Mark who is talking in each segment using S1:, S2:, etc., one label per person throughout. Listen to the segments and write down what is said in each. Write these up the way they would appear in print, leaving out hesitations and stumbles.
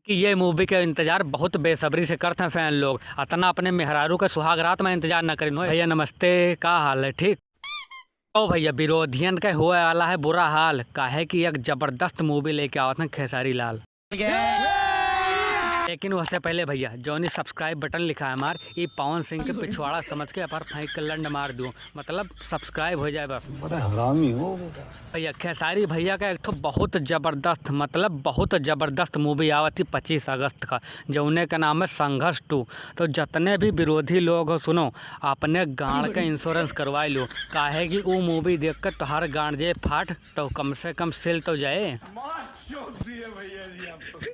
S1: कि ये मूवी के इंतजार बहुत बेसब्री से करते हैं फैन लोग। अतना अपने मेहरारू के सुहाग रात में इंतजार न करिन। भैया नमस्ते, का हाल है? ठीक। ओ भैया, विरोधियन के हुए वाला है बुरा हाल। काहे कि एक जबरदस्त मूवी लेके आवत हैं खेसारी लाल। लेकिन उससे पहले भैया जौनी सब्सक्राइब बटन लिखा है हमार, ये पवन सिंह के पिछवाड़ा समझ के अपर फेंक के लंड मार दूँ, मतलब सब्सक्राइब हो जाए बस।
S2: बड़ा हरामी हो
S1: भैया खेसारी भैया का एक बहुत ज़बरदस्त, मतलब बहुत ज़बरदस्त मूवी आवत थी 25 अगस्त का, जौने का नाम है संघर्ष 2। तो जितने भी विरोधी लोग हो सुनो, अपने गांड का इंश्योरेंस करवाई लो। काहे कि वो मूवी देख कर तुम्हारा गांड जाए फाट, तो कम से कम सेल तो जाए।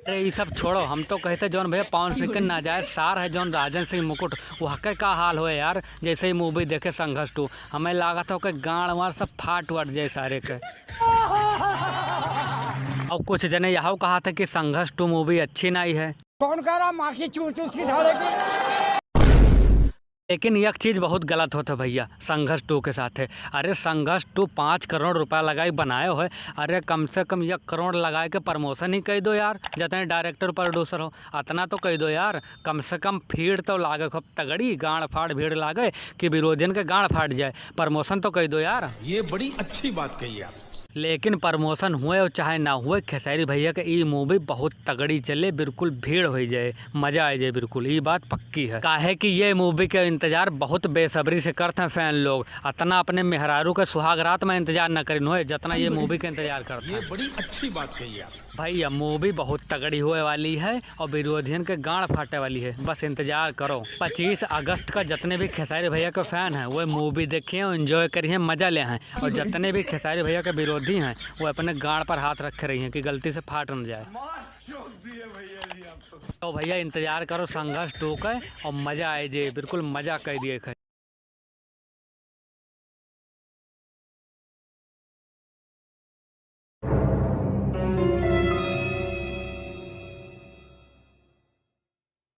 S1: अरे ये सब छोड़ो, हम तो कहते जौन भैया पवन सिंह के नाजायज सार है जौन राजन सिंह मुकुट, वह के का हाल हो यार। जैसे ही मूवी देखे संघर्ष 2, हमें लगा था कि गांड वार सब फाट वाट जाए सारे के। और कुछ जने यह कहा था कि संघर्ष 2 मूवी अच्छी नहीं है।
S3: कौन कह रहा माखी चूस चूस की झाड़ेगी?
S1: लेकिन एक चीज़ बहुत गलत होता भैया संघर्ष 2 के साथ है। अरे संघर्ष 2 5 करोड़ रुपया लगाई बनाए हो, अरे कम से कम 1 करोड़ लगाए के प्रमोशन ही कह दो यार। जितने डायरेक्टर प्रोड्यूसर हो अतना तो कह दो यार। कम से कम भीड़ तो लागे, खूब तगड़ी गांड फाड़ भीड़ लागे कि विरोधियन के गांड फाट जाए। प्रमोशन तो कह दो यार।
S4: ये बड़ी अच्छी बात कही आप।
S1: लेकिन प्रमोशन हुए और चाहे ना हुए, खेसारी भैया के ये मूवी बहुत तगड़ी चले, बिल्कुल भीड़ हो जाए, मजा आ जाए, बिल्कुल ये बात पक्की है। काहे कि ये मूवी के इंतजार बहुत बेसब्री से करते हैं फैन लोग। अतना अपने मेहरारू के सुहाग रात में इंतजार न करिन हो जितना ये मूवी का इंतजार करते हैं।
S4: ये बड़ी अच्छी बात कही आप।
S1: भैया मूवी बहुत तगड़ी होने वाली है और विरोधियन के गांड फाटे वाली है, बस इंतजार करो। 25 अगस्त का जितने भी खेसारी भैया के फैन हैं वो मूवी देखिए और एंजॉय करिए, मजा ले हैं। और जितने भी खेसारी भैया के विरोधी हैं वो अपने गांड पर हाथ रखे रही हैं कि गलती से फाट न जाए। तो भैया इंतजार करो संघर्ष 2 का और मजा आए जे, बिल्कुल मजा कर दिए।